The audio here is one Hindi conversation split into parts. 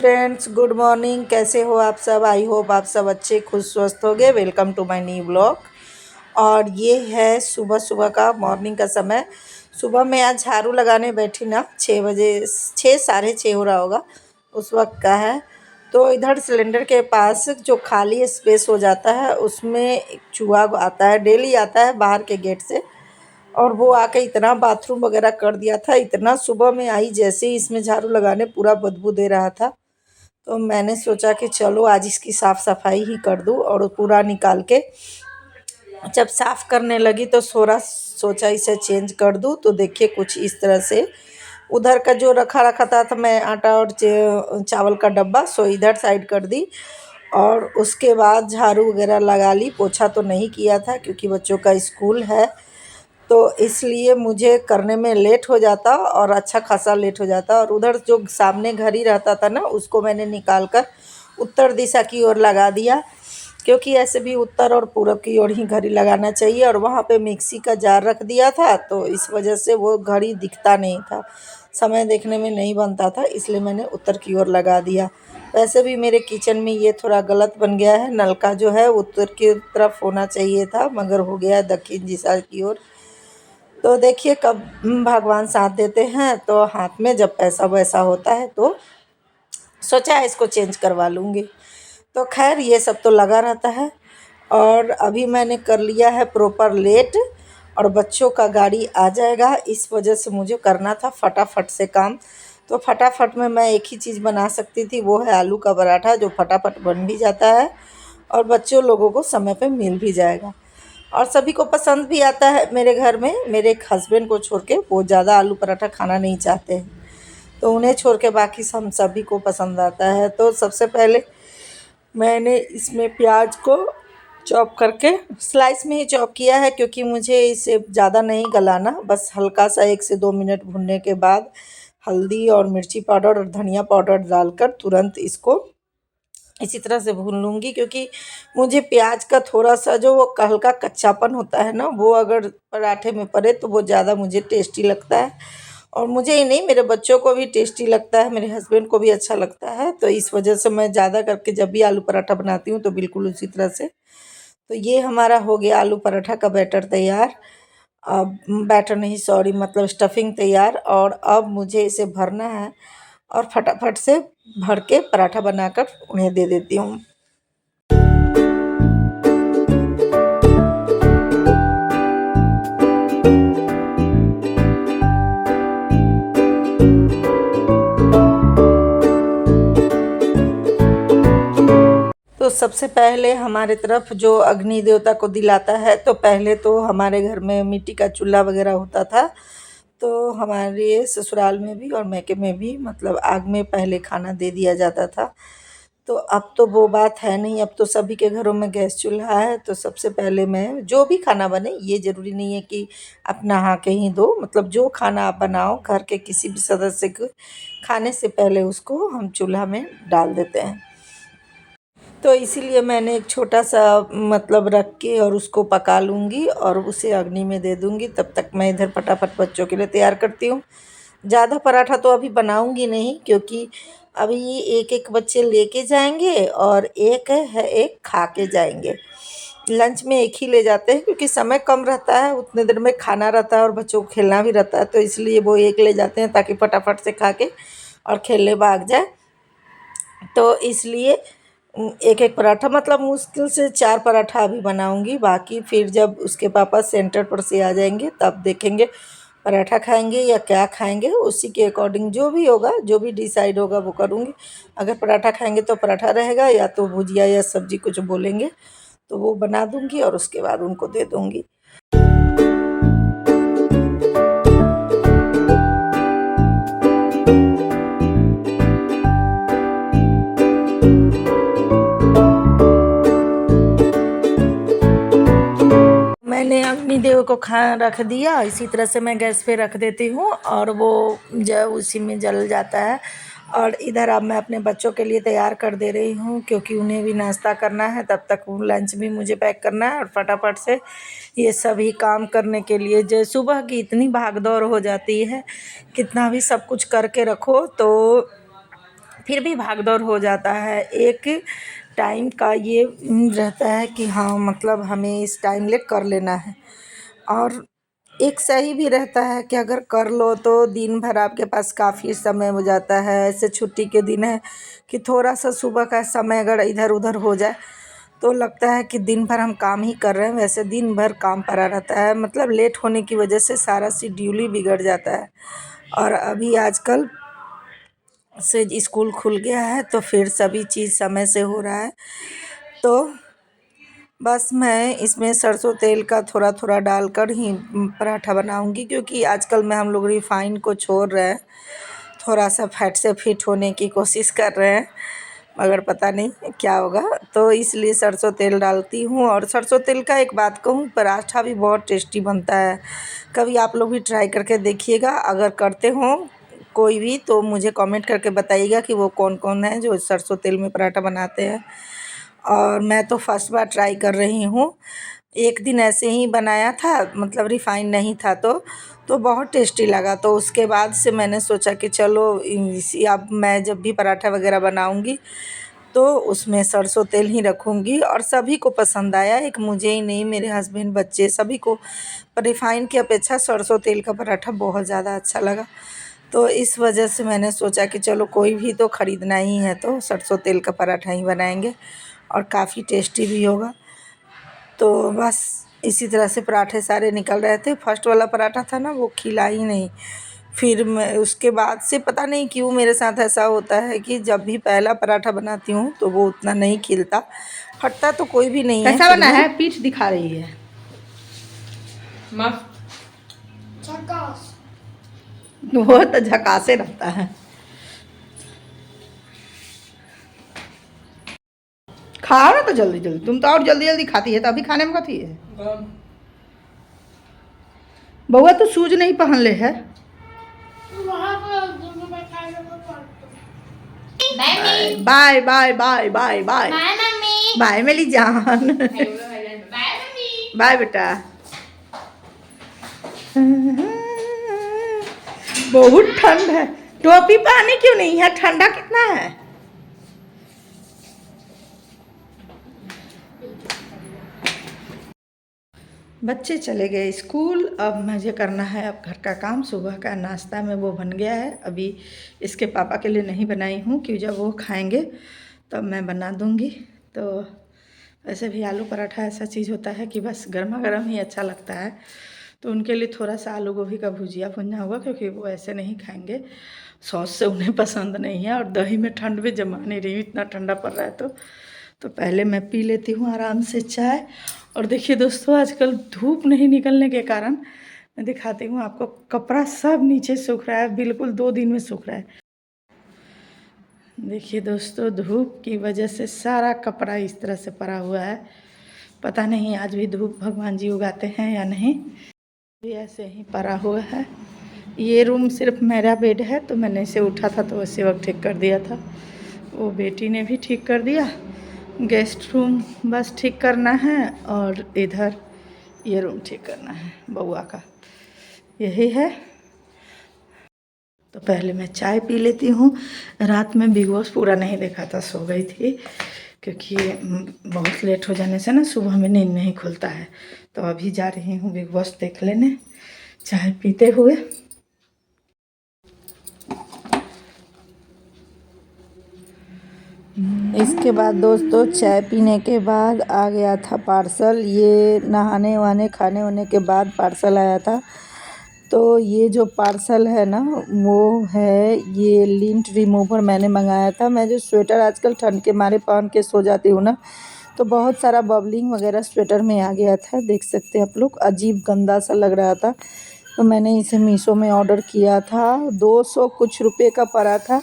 Friends, good morning. कैसे हो आप सब? आई होप आप सब अच्छे खुश स्वस्थ होगे। Welcome to my new blog. और ये है सुबह सुबह का मॉर्निंग का समय। सुबह मैं आज झाड़ू लगाने बैठी ना, 6 बजे, 6 साढ़े 6 हो रहा होगा उस वक्त का है। तो इधर सिलेंडर के पास जो खाली स्पेस हो जाता है उसमें एक चूहा आता है, डेली आता है बाहर के गेट से। और वो आके इतना बाथरूम वगैरह कर दिया था। इतना सुबह में आई, जैसे ही इसमें झाड़ू लगाने पूरा बदबू दे रहा था। तो मैंने सोचा कि चलो आज इसकी साफ़ सफाई ही कर दूँ। और पूरा निकाल के जब साफ़ करने लगी तो सोचा इसे चेंज कर दूँ। तो देखिए कुछ इस तरह से उधर का जो रखा रखा था मैं आटा और चावल का डब्बा, सो इधर साइड कर दी। और उसके बाद झाड़ू वगैरह लगा ली। पोछा तो नहीं किया था क्योंकि बच्चों का स्कूल है, तो इसलिए मुझे करने में लेट हो जाता और अच्छा खासा लेट हो जाता। और उधर जो सामने घर ही रहता था ना, उसको मैंने निकाल कर उत्तर दिशा की ओर लगा दिया, क्योंकि ऐसे भी उत्तर और पूरब की ओर ही घड़ी लगाना चाहिए। और वहाँ पे मिक्सी का जार रख दिया था, तो इस वजह से वो घड़ी दिखता नहीं था, समय देखने में नहीं बनता था, इसलिए मैंने उत्तर की ओर लगा दिया। वैसे भी मेरे किचन में ये थोड़ा गलत बन गया है, नलका जो है उत्तर की तरफ होना चाहिए था, मगर हो गया दक्षिण दिशा की ओर। तो देखिए कब भगवान साथ देते हैं, तो हाथ में जब पैसा वैसा होता है तो सोचा है इसको चेंज करवा लूँगी। तो खैर ये सब तो लगा रहता है। और अभी मैंने कर लिया है प्रॉपर लेट, और बच्चों का गाड़ी आ जाएगा, इस वजह से मुझे करना था फटाफट से काम। तो फटाफट में मैं एक ही चीज़ बना सकती थी, वो है आलू का पराठा, जो फटाफट बन भी जाता है और बच्चों लोगों को समय पे मिल भी जाएगा और सभी को पसंद भी आता है। मेरे घर में मेरे एक हस्बैंड को छोड़ के वो ज़्यादा आलू पराठा खाना नहीं चाहते हैं, तो उन्हें छोड़ के बाकी हम सभी को पसंद आता है। तो सबसे पहले मैंने इसमें प्याज को चॉप करके स्लाइस में ही चॉप किया है, क्योंकि मुझे इसे ज़्यादा नहीं गलाना, बस हल्का सा 1 से 2 मिनट भूनने के बाद हल्दी और मिर्ची पाउडर और धनिया पाउडर डालकर तुरंत इसको इसी तरह से भून लूँगी। क्योंकि मुझे प्याज का थोड़ा सा जो वो हल्का कच्चापन होता है ना, वो अगर पराठे में पड़े तो वो ज़्यादा मुझे टेस्टी लगता है। और मुझे ही नहीं, मेरे बच्चों को भी टेस्टी लगता है, मेरे हस्बैंड को भी अच्छा लगता है। तो इस वजह से मैं ज़्यादा करके जब भी आलू पराठा बनाती हूँ तो बिल्कुल उसी तरह से। तो ये हमारा हो गया आलू पराठा का बैटर तैयार। अब बैटर नहीं, सॉरी, मतलब स्टफिंग तैयार। और अब मुझे इसे भरना है और फटाफट से भर के पराठा बनाकर उन्हें दे देती हूँ। तो सबसे पहले हमारे तरफ जो अग्नि देवता को दिलाता है, तो पहले तो हमारे घर में मिट्टी का चूल्हा वगैरह होता था। तो हमारे ससुराल में भी और मैके में भी, मतलब आग में पहले खाना दे दिया जाता था। तो अब तो वो बात है नहीं, अब तो सभी के घरों में गैस चूल्हा है। तो सबसे पहले मैं जो भी खाना बने, ये ज़रूरी नहीं है कि आप नहा के ही दो, मतलब जो खाना आप बनाओ घर के किसी भी सदस्य को खाने से पहले उसको हम चूल्हा में डाल देते हैं। तो इसीलिए मैंने एक छोटा सा मतलब रख के और उसको पका लूँगी और उसे अग्नि में दे दूँगी। तब तक मैं इधर फटाफट बच्चों के लिए तैयार करती हूँ। ज़्यादा पराठा तो अभी बनाऊँगी नहीं, क्योंकि अभी एक एक बच्चे लेके जाएंगे और एक खा के जाएंगे। लंच में एक ही ले जाते हैं, क्योंकि समय कम रहता है, उतने देर में खाना रहता है और बच्चों को खेलना भी रहता है। तो इसलिए वो एक ले जाते हैं ताकि फटाफट से खा के और खेलने भाग जाए। तो इसलिए एक एक पराठा, मतलब मुश्किल से 4 पराठा अभी बनाऊंगी। बाकी फिर जब उसके पापा सेंटर पर से आ जाएंगे तब देखेंगे पराठा खाएंगे या क्या खाएंगे, उसी के अकॉर्डिंग जो भी होगा, जो भी डिसाइड होगा वो करूँगी। अगर पराठा खाएंगे तो पराठा रहेगा, या तो भुजिया या सब्जी कुछ बोलेंगे तो वो बना दूँगी और उसके बाद उनको दे दूँगी। मैंने अग्निदेव को खा रख दिया, इसी तरह से मैं गैस पे रख देती हूँ और वो जब उसी में जल जाता है। और इधर अब मैं अपने बच्चों के लिए तैयार कर दे रही हूँ, क्योंकि उन्हें भी नाश्ता करना है, तब तक वो लंच भी मुझे पैक करना है। और फटाफट से ये सभी काम करने के लिए, जो सुबह की इतनी भाग दौड़ हो जाती है, कितना भी सब कुछ करके रखो तो फिर भी भाग दौड़ हो जाता है। एक टाइम का ये रहता है कि हाँ मतलब हमें इस टाइम ले कर लेना है, और एक सही भी रहता है कि अगर कर लो तो दिन भर आपके पास काफ़ी समय हो जाता है। ऐसे छुट्टी के दिन है कि थोड़ा सा सुबह का समय अगर इधर उधर हो जाए तो लगता है कि दिन भर हम काम ही कर रहे हैं, वैसे दिन भर काम पड़ा रहता है। मतलब लेट होने की वजह से सारा शेड्यूल ही बिगड़ जाता है। और अभी आजकल से स्कूल खुल गया है तो फिर सभी चीज़ समय से हो रहा है। तो बस मैं इसमें सरसों तेल का थोड़ा थोड़ा डालकर ही पराठा बनाऊंगी, क्योंकि आजकल में हम लोग रिफ़ाइन को छोड़ रहे हैं, थोड़ा सा फैट से फिट होने की कोशिश कर रहे हैं, मगर पता नहीं क्या होगा। तो इसलिए सरसों तेल डालती हूँ। और सरसों तेल का एक बात कहूँ, पराठा भी बहुत टेस्टी बनता है। कभी आप लोग भी ट्राई करके देखिएगा, अगर करते हो कोई भी तो मुझे कमेंट करके बताइएगा कि वो कौन कौन है जो सरसों तेल में पराठा बनाते हैं। और मैं तो फर्स्ट बार ट्राई कर रही हूँ। एक दिन ऐसे ही बनाया था, मतलब रिफ़ाइन नहीं था तो बहुत टेस्टी लगा। तो उसके बाद से मैंने सोचा कि चलो इसी अब मैं जब भी पराठा वगैरह बनाऊँगी तो उसमें सरसों तेल ही रखूँगी। और सभी को पसंद आया, एक मुझे ही नहीं, मेरे हस्बैंड बच्चे सभी को रिफ़ाइन की अपेक्षा सरसों तेल का पराठा बहुत ज़्यादा अच्छा लगा। तो इस वजह से मैंने सोचा कि चलो कोई भी तो ख़रीदना ही है तो सरसों तेल का पराठा ही बनाएंगे, और काफ़ी टेस्टी भी होगा। तो बस इसी तरह से पराठे सारे निकल रहे थे। फर्स्ट वाला पराठा था ना, वो खिला ही नहीं। फिर मैं उसके बाद से पता नहीं क्यों मेरे साथ ऐसा होता है कि जब भी पहला पराठा बनाती हूँ तो वो उतना नहीं खिलता। फटता तो कोई भी नहीं है, कैसा फिर बना भी है? पीठ दिखा रही है मस्त। वो तो झकासे रहता है। खाओ ना तो जल्दी जल्दी, तुम तो और जल्दी जल्दी खाती है, तो अभी खाने में कथी है? बउआ तो शूज नहीं पहन ले है। Bye bye bye bye bye bye मेरी जान। बाय बेटा। बहुत ठंड है। टोपी पहनी क्यों नहीं है? ठंडा कितना है? बच्चे चले गए स्कूल। अब मुझे करना है अब घर का काम। सुबह का नाश्ता में वो बन गया है। अभी इसके पापा के लिए नहीं बनाई हूँ, क्योंकि जब वो खाएंगे तब मैं बना दूँगी। तो वैसे भी आलू पराठा ऐसा चीज़ होता है कि बस गर्मा गर्म ही अच्छा लगता है। तो उनके लिए थोड़ा सा आलू गोभी का भुजिया भुना होगा, क्योंकि वो ऐसे नहीं खाएंगे, सॉस से उन्हें पसंद नहीं है। और दही में ठंड में जमा नहीं रही हूँ, इतना ठंडा पड़ रहा है। तो पहले मैं पी लेती हूँ आराम से चाय। और देखिए दोस्तों, आजकल धूप नहीं निकलने के कारण मैं दिखाती हूँ आपको, कपड़ा सब नीचे सूख रहा है, बिल्कुल 2 दिन में सूख रहा है। देखिए दोस्तों, धूप की वजह से सारा कपड़ा इस तरह से पड़ा हुआ है। पता नहीं आज भी धूप भगवान जी उगाते हैं या नहीं। भी ऐसे ही पड़ा हुआ है। ये रूम सिर्फ मेरा बेड है, तो मैंने इसे उठा था तो उसी वक्त ठीक कर दिया था। वो बेटी ने भी ठीक कर दिया। गेस्ट रूम बस ठीक करना है, और इधर ये रूम ठीक करना है बउआ का, यही है। तो पहले मैं चाय पी लेती हूँ। रात में बिग बॉस पूरा नहीं देखा था, सो गई थी, क्योंकि बहुत लेट हो जाने से ना सुबह में नींद नहीं खुलता है। तो अभी जा रही हूँ बिग बॉस देख लेने, चाय पीते हुए। इसके बाद दोस्तों चाय पीने के बाद आ गया था पार्सल। ये नहाने वाने खाने वाने के बाद पार्सल आया था। तो ये जो पार्सल है ना, वो है ये लिंट रिमूवर मैंने मंगाया था। मैं जो स्वेटर आजकल ठंड के मारे पहन के सो जाती हूँ ना, तो बहुत सारा बबलिंग वगैरह स्वेटर में आ गया था। देख सकते हैं आप लोग, अजीब गंदा सा लग रहा था। तो मैंने इसे मीशो में ऑर्डर किया था। 200 कुछ रुपये का पड़ा था।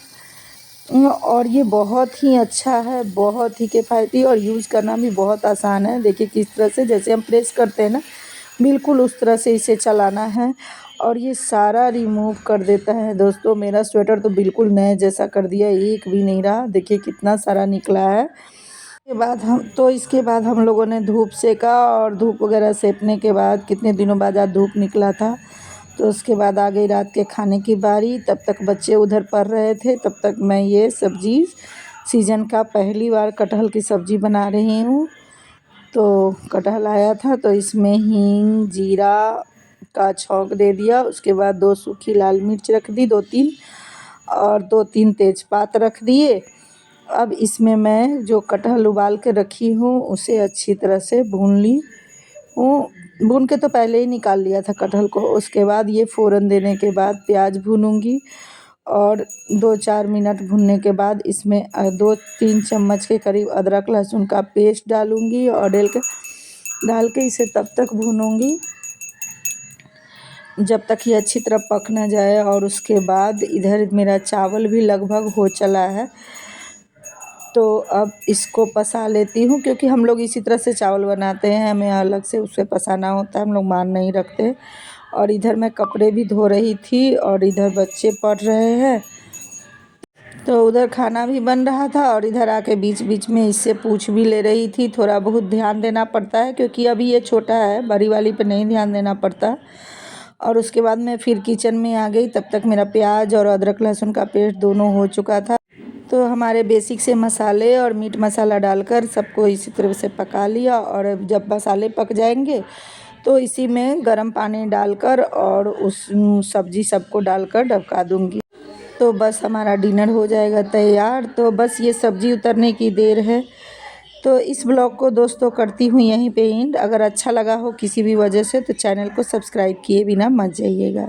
और ये बहुत ही अच्छा है, बहुत ही किफ़ायती, और यूज़ करना भी बहुत आसान है। देखिए किस तरह से, जैसे हम प्रेस करते हैं ना, बिल्कुल उस तरह से इसे चलाना है, और ये सारा रिमूव कर देता है। दोस्तों मेरा स्वेटर तो बिल्कुल नए जैसा कर दिया, एक भी नहीं रहा। देखिए कितना सारा निकला है। इसके बाद हम लोगों ने धूप सेका, और धूप वगैरह सेकने के बाद कितने दिनों बाद आज धूप निकला था, तो उसके बाद आ गई रात के खाने की बारी। तब तक बच्चे उधर पढ़ रहे थे, तब तक मैं ये सब्ज़ी सीज़न का पहली बार कटहल की सब्ज़ी बना रही हूँ। तो कटहल आया था तो इसमें हींग जीरा का छौंक दे दिया। उसके बाद 2 सूखी लाल मिर्च रख दी, 2-3, और 2-3 तेज़पात रख दिए। अब इसमें मैं जो कटहल उबाल के रखी हूँ उसे अच्छी तरह से भून ली हूँ। भून के तो पहले ही निकाल लिया था कटहल को। उसके बाद ये फ़ौरन देने के बाद प्याज भूनूंगी और 2-4 मिनट भूनने के बाद इसमें 2-3 चम्मच के करीब अदरक लहसुन का पेस्ट डालूंगी और डाल के इसे तब तक भूनूंगी जब तक ये अच्छी तरह पक ना जाए। और उसके बाद इधर मेरा चावल भी लगभग हो चला है, तो अब इसको पसा लेती हूँ, क्योंकि हम लोग इसी तरह से चावल बनाते हैं, हमें अलग से उसे पसाना होता है, हम लोग मान नहीं रखते। और इधर मैं कपड़े भी धो रही थी और इधर बच्चे पढ़ रहे हैं, तो उधर खाना भी बन रहा था और इधर आके बीच बीच में इससे पूछ भी ले रही थी। थोड़ा बहुत ध्यान देना पड़ता है क्योंकि अभी ये छोटा है, बड़ी वाली पे नहीं ध्यान देना पड़ता। और उसके बाद मैं फिर किचन में आ गई। तब तक मेरा प्याज और अदरक लहसुन का पेस्ट दोनों हो चुका था। तो हमारे बेसिक से मसाले और मीट मसाला डालकर सबको इसी तरह से पका लिया। और जब मसाले पक जाएंगे तो इसी में गर्म पानी डालकर और उस सब्ज़ी सबको डालकर ढका दूँगी। तो बस हमारा डिनर हो जाएगा तैयार। तो बस ये सब्ज़ी उतरने की देर है। तो इस ब्लॉग को दोस्तों करती हूँ यहीं पे एंड। अगर अच्छा लगा हो किसी भी वजह से तो चैनल को सब्सक्राइब किए बिना मत जाइएगा।